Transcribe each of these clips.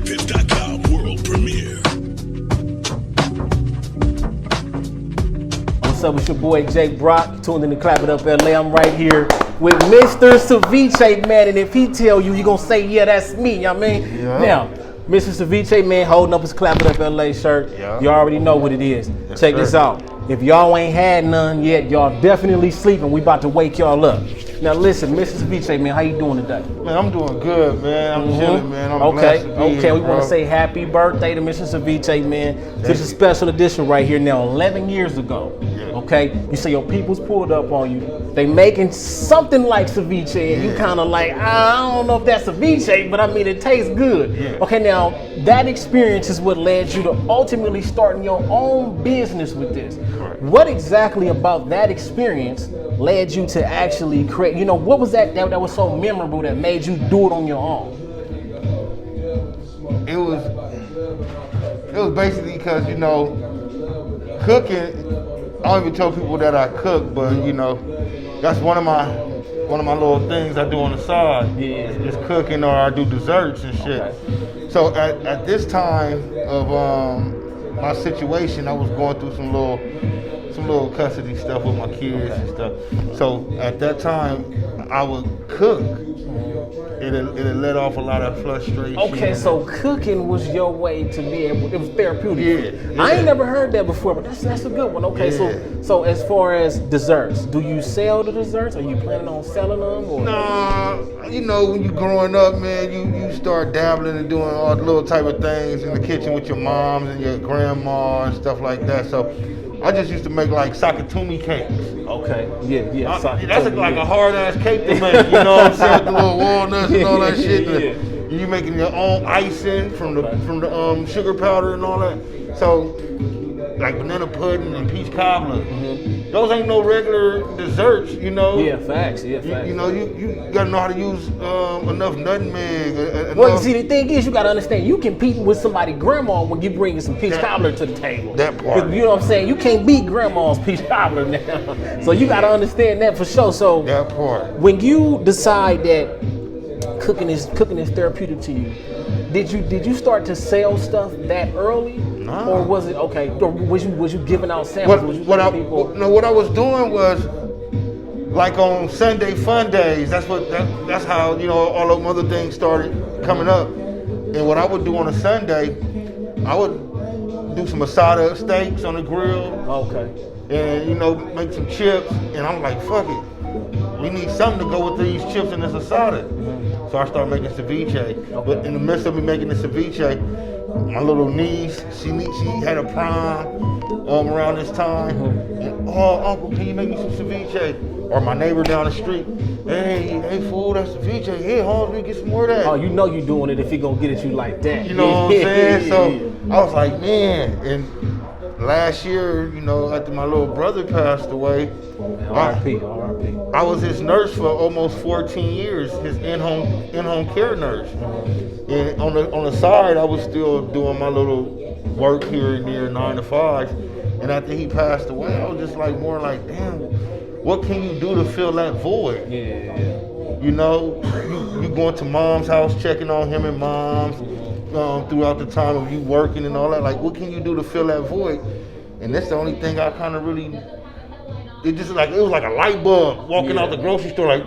Clapitup.com world premiere. What's up, it's your boy Jake Brock, tuned in to Clapitup LA. I'm right here with Mr. Cevichemann, and if he tell you, you gonna say, yeah, that's me, you know what I mean? Yeah. Now, Mr. Cevichemann holding up his Clapitup LA shirt. Yeah. You already know what it is. Yes, Check sir. this out. If y'all ain't had none yet, y'all definitely sleeping. We about to wake y'all up. Now listen, Mr. Cevichemann, how you doing today? Man, I'm doing good, man. I'm chilling, man. I'm Okay, blessed to be okay. here, We want bro. to say happy birthday to Mr. Cevichemann. This is a you. special edition right here now, 11 years ago. Yeah. Okay, you say your people's pulled up on you. They making something like ceviche, and you Yeah. kind of like, I don't know if that's ceviche, but I mean it tastes good. Yeah. Okay, now that experience is what led you to ultimately starting your own business with this. Correct. What exactly about that experience led you to actually create? You know, what was that was so memorable that made you do it on your own? It was basically because, you know, cooking, I don't even tell people that I cook, but you know, that's one of my little things I do on the side. Yeah. Is cooking, or I do desserts and shit. Okay. So at this time of my situation, I was going through some little custody stuff with my kids and stuff. So at that time, I would cook. It let off a lot of frustration. Okay, so cooking was your way to be able, it was therapeutic. Yeah, I ain't yeah. never heard that before, but that's a good one. Okay, Yeah. so as far as desserts, do you sell the desserts? Are you planning on selling them? Or? Nah, you know, when you growing up, man, you start dabbling and doing all the little type of things in the kitchen with your moms and your grandma and stuff like that. So I just used to make like sakatumi cakes. Okay, yeah. That's like a hard ass cake to make, you know what I'm saying? With the little walnuts and all that shit. Yeah. You making your own icing from the sugar powder and all that. So like banana pudding and peach cobbler. Those ain't no regular desserts, you know. Yeah, facts. Yeah, facts. You know, you gotta know how to use enough nutmeg. Well, see, the thing is, you gotta understand, you competing with somebody's grandma when you bringing some peach cobbler to the table. That part. You know what I'm saying? You can't beat grandma's peach cobbler now. So you gotta understand that for sure. So That part. when you decide that cooking is therapeutic to you, did you start to sell stuff that early? Nah. Or was it okay? Or was you giving out samples? Was you What I was doing was, like on Sunday fun days, that's how, you know, all those other things started coming up. And what I would do on a Sunday, I would do some asada steaks on the grill. Okay. And, you know, make some chips. And I'm like, fuck it, we need something to go with these chips and this asada. So I started making ceviche. But in the midst of me making the ceviche, my little niece, she had a prom around this time. And, oh, uncle, can you make me some ceviche? Or my neighbor down the street, hey fool, that's ceviche. Hey, Holmes, let me get some more of that. Oh, you know you doing it if he gonna get at you like that. You know what I'm saying? So I was like, man. And last year, you know, after my little brother passed away, R.I.P. I was his nurse for almost 14 years, his in-home care nurse. And on the side, I was still doing my little work here and there, 9 to 5. And after he passed away, I was just like more like, damn, what can you do to fill that void? Yeah. You know, you going to mom's house, checking on him and mom's throughout the time of you working and all that. Like, what can you do to fill that void? And that's the only thing I kind of really. It was like a light bulb walking out the grocery store, like.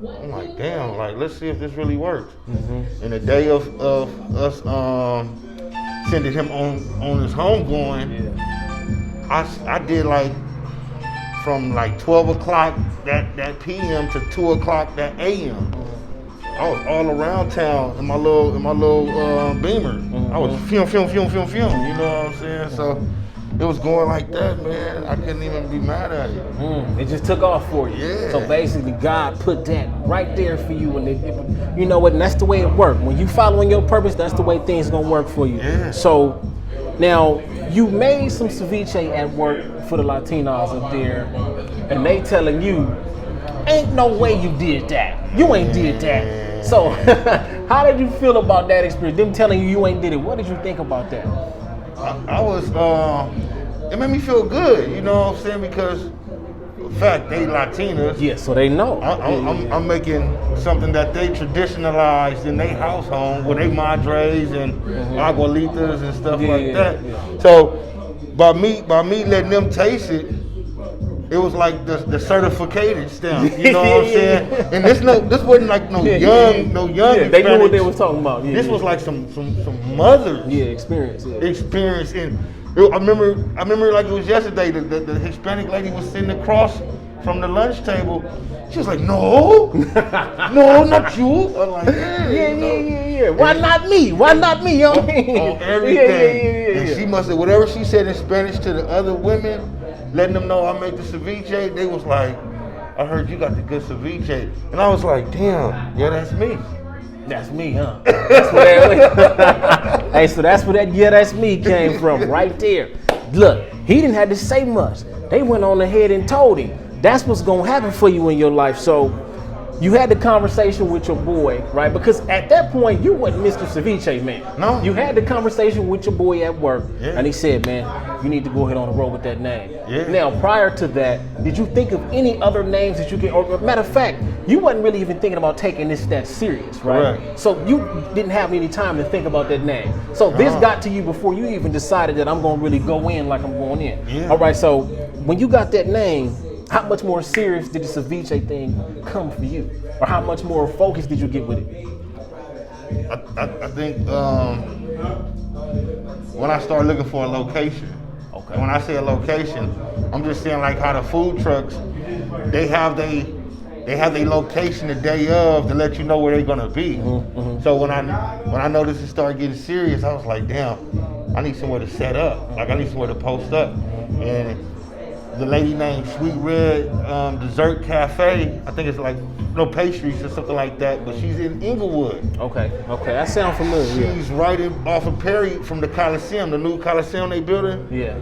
I'm like, damn, like, let's see if this really works. And the day of us sending him on his homegoing, I did like from like 12 o'clock that PM to 2 o'clock that AM. I was all around town in my little Beamer. I was film, you know what I'm saying? So it was going like that, man. I couldn't even be mad at it. It just took off for you. Yeah. So basically, God put that right there for you, and you know what? And that's the way it worked. When you following your purpose, that's the way things gonna work for you. Yeah. So now you made some ceviche at work for the Latinos up there, and they telling you, ain't no way you did that. You ain't did that. So how did you feel about that experience? Them telling you ain't did it. What did you think about that? I was, it made me feel good, you know what I'm saying? Because fact they Latinas. Yeah, so they know. I'm making something that they traditionalized in their household with their madres and abuelitas and stuff like that. Yeah. So by me letting them taste it, it was like the certificated stamp. You know what I'm saying? And this wasn't like no young. Yeah, they knew what they was talking about. Yeah, this was like some mothers. Yeah, experience. Yeah. Experience. And I remember like it was yesterday. The Hispanic lady was sitting across from the lunch table. She was like, no, not you. I'm like, yeah. Why not me? Why not me? On everything. Yeah. And she must have, whatever she said in Spanish to the other women, letting them know I make the ceviche, they was like, I heard you got the good ceviche. And I was like, damn, yeah, that's me. That's me, huh? That's where that Hey, so that's where that that's me came from, right there. Look, he didn't have to say much. They went on ahead and told him. That's what's gonna happen for you in your life. So you had the conversation with your boy, right? Because at that point, you wasn't Mr. Ceviche, man. No. You had the conversation with your boy at work, Yeah. and he said, man, you need to go ahead on the road with that name. Yeah. Now, prior to that, did you think of any other names that you could, or matter of fact, you wasn't really even thinking about taking this that serious, right? Correct. So you didn't have any time to think about that name. So this got to you before you even decided that I'm gonna really go in like I'm going in. Yeah. All right, so when you got that name, how much more serious did the ceviche thing come for you? Or how much more focus did you get with it? I think when I started looking for a location, Okay. and when I say a location, I'm just saying like how the food trucks, they have their location the day of to let you know where they're gonna be. So when I noticed it started getting serious, I was like, damn, I need somewhere to set up. Like I need somewhere to post up. And the lady named Sweet Red Dessert Cafe, I think it's like no pastries or something like that, but she's in Inglewood. Okay, that sounds familiar. She's right off of Perry from the Coliseum, the new Coliseum they building. Yeah.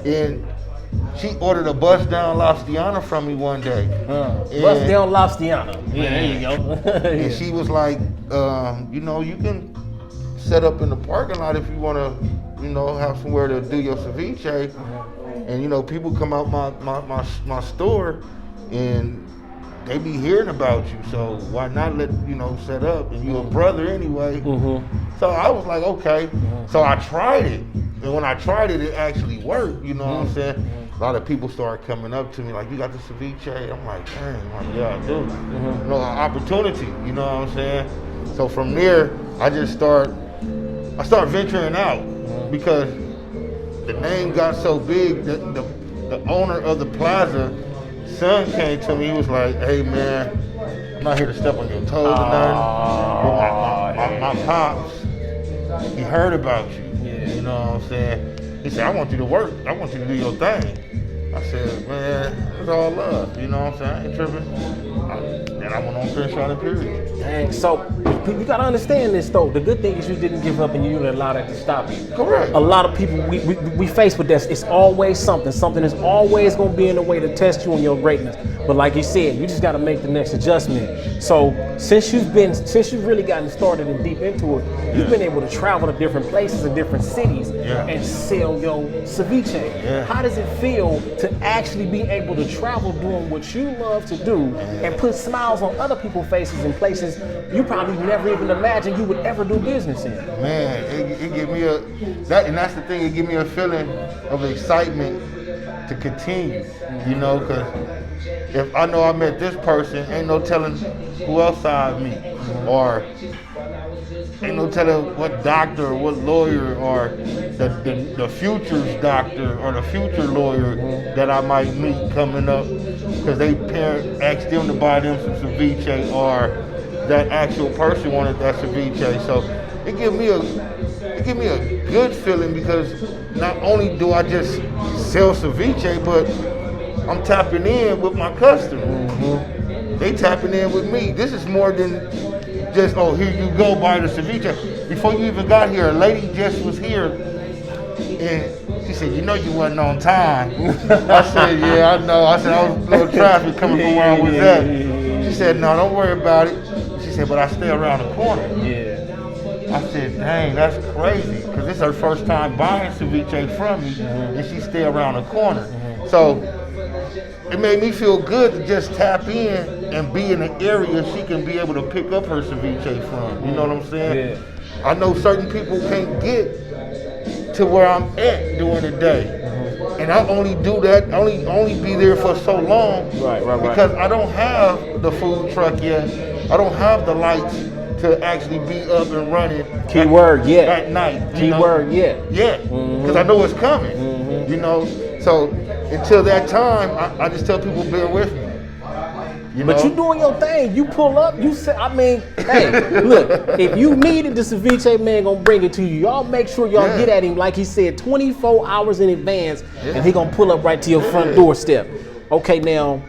And she ordered a bus down Lobstiana from me one day. Bust down Lobstiana. Yeah, there you go. And she was like, you can set up in the parking lot if you want to, have somewhere to do your ceviche. And people come out my store and they be hearing about you, so why not let set up? And you a brother anyway. So I was like, okay. So I tried it, and when I tried it, it actually worked. You know what I'm saying? A lot of people started coming up to me like, "You got the ceviche?" I'm like, "Dang, yeah, I do." An opportunity. You know what I'm saying? So from there, I start venturing out because the name got so big that the owner of the plaza, son, came to me. He was like, "Hey man, I'm not here to step on your toes or nothing. But my pops, he heard about you. You know what I'm saying? He said, I want you to work. I want you to do your thing." I said, "Man, it's all love. You know what I'm saying? I ain't tripping." Then I went on finish on the period. Dang, so you gotta understand this though. The good thing is you didn't give up and you didn't allow that to stop you. Correct. A lot of people we face with this. It's always something. Something is always gonna be in the way to test you on your greatness. But like you said, you just gotta make the next adjustment. So since you've really gotten started and deep into it, you've been able to travel to different places and different cities and sell your ceviche. Yeah. How does it feel to actually be able to travel doing what you love to do and put smiles on other people's faces in places you probably never even imagined you would ever do business in? Man, it give me that's the thing. It give me a feeling of excitement to continue. Because if I know I met this person, ain't no telling who else I meet, or ain't no telling what doctor or what lawyer or the future's doctor or the future lawyer that I might meet coming up because they parent asked them to buy them some ceviche or that actual person wanted that ceviche. So it give me a good feeling because not only do I just sell ceviche, but I'm tapping in with my customers. They tapping in with me. This is more than just, oh, here you go, buy the ceviche. Before you even got here, a lady just was here, and she said, you wasn't on time. I said, yeah, I know. I said, I was a little traffic coming from where I was at. She said, no, don't worry about it. She said, but I stay around the corner. I said, dang, that's crazy, because this is her first time buying ceviche from me, and she stay around the corner. So it made me feel good to just tap in and be in an area she can be able to pick up her ceviche from. You know what I'm saying? Yeah. I know certain people can't get to where I'm at during the day. And I only do that, only be there for so long. Right. Because I don't have the food truck yet. I don't have the lights to actually be up and running. Keyword, yeah. At night. Keyword, yeah. Yeah, because I know it's coming. You know, so until that time, I just tell people bear with me. But you doing your thing. You pull up. You say, I mean, hey, look. If you need it, the ceviche man gonna bring it to you. Y'all make sure y'all get at him, like he said, 24 hours in advance, and he gonna pull up right to your front doorstep. Okay, now,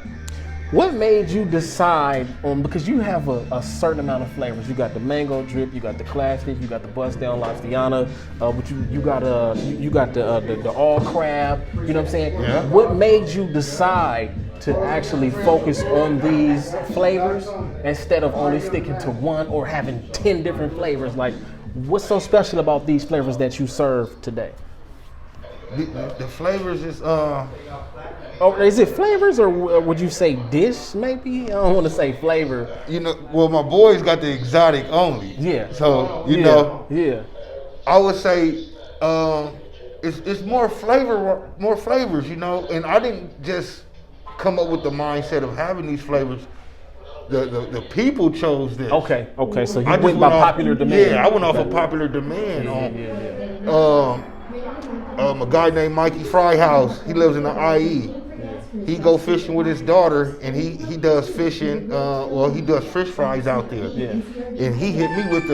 what made you decide on? Because you have a certain amount of flavors. You got the mango drip, you got the classic, you got the bust down Lastiana, but you got the all crab. You know what I'm saying? Yeah. What made you decide to actually focus on these flavors instead of only sticking to one or having 10 different flavors? Like, what's so special about these flavors that you serve today? The flavors is Or is it flavors, or would you say dish? Maybe I don't want to say flavor. you know, well, my boys got the exotic only. Yeah. So you know, I would say it's more flavors. You know, and I didn't just come up with the mindset of having these flavors. The people chose this. Okay. So you I went by popular demand. Yeah, I went off of popular demand on a guy named Mikey Fryhouse. He lives in the IE. He go fishing with his daughter, and he does fishing. He does fish fries out there. Yeah. And he hit me with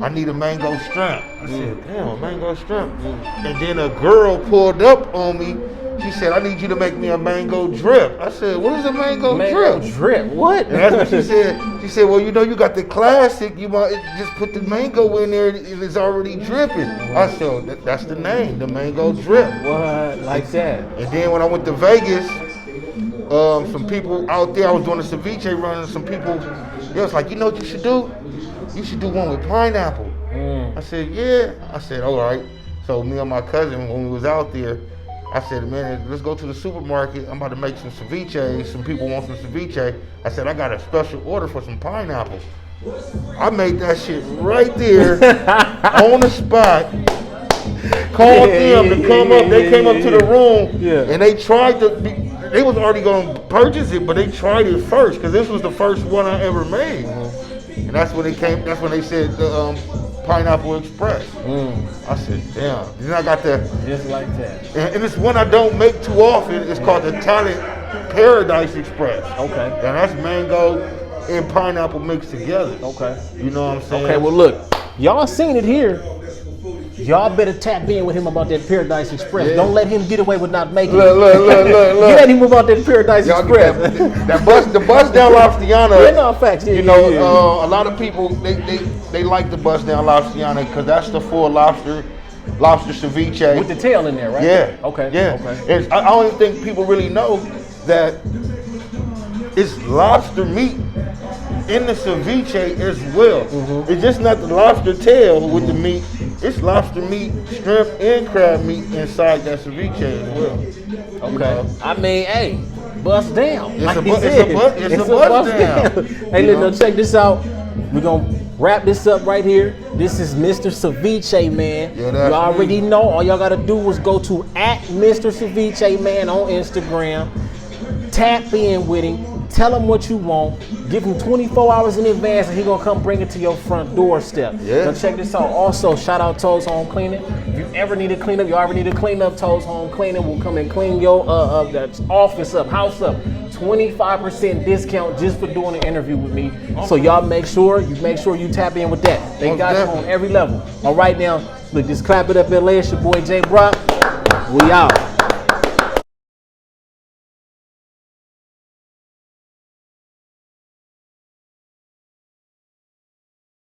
I need a mango shrimp. I said, damn, a mango shrimp. And then a girl pulled up on me. She said, I need you to make me a mango drip. I said, what is a mango drip? Drip? What? And that's what she said. She said, well, you know, you got the classic. You might just put the mango in there and it's already dripping. I said, that's the name, the mango drip. What? Like that? And then when I went to Vegas, some people out there, I was doing a ceviche run, and some people, they was like, you know what you should do? You should do one with pineapple. I said, yeah. I said, all right. So me and my cousin, when we was out there, I said, man, let's go to the supermarket. I'm about to make some ceviche. Some people want some ceviche. I said, I got a special order for some pineapple. I made that shit right there on the spot. Called them to come up. They came up to the room and they tried to. They was already gonna purchase it, but they tried it first because this was the first one I ever made. And that's when they came. That's when they said Pineapple Express. I said, damn. Then I got the just like that. And it's one I don't make too often. It's called the Italian Paradise Express. Okay. And that's mango and pineapple mixed together. Okay. You know what I'm saying? Okay. Well, look, y'all seen it here. Y'all better tap in with him about that Paradise Express. Don't let him get away with not making it. Look. Get at him about that Paradise Express. The bust down Lastiana. No, facts. You know, a lot of people they like the bust down Lastiana because that's the full lobster ceviche With the tail in there, right? Yeah. Okay. Yeah. Okay. And I don't even think people really know that it's lobster meat in the ceviche as well. It's just not the lobster tail with the meat. It's lobster meat, shrimp, and crab meat inside that ceviche as well. Okay. You know? I mean, hey, bust down. It's like a he bust said. down. Hey, You know? check this out. We're going to wrap this up right here. This is Mr. Ceviche Man. Yeah, that's you already me. know. All y'all got to do is go to @Mr. Ceviche Man on Instagram. Tap in with him. Tell him what you want. Give him 24 hours in advance, and he's gonna come bring it to your front doorstep. Yeah. Now check this out. Also, shout out Toes Home Cleaning. If you ever need a cleanup, you already need a cleanup. Toes Home Cleaning will come and clean your that office up, house up. 25% discount just for doing an interview with me. So y'all make sure you tap in with that. They got you on every level. All right now, look, this Clap It Up LA. It's your boy Jay Brock. We out.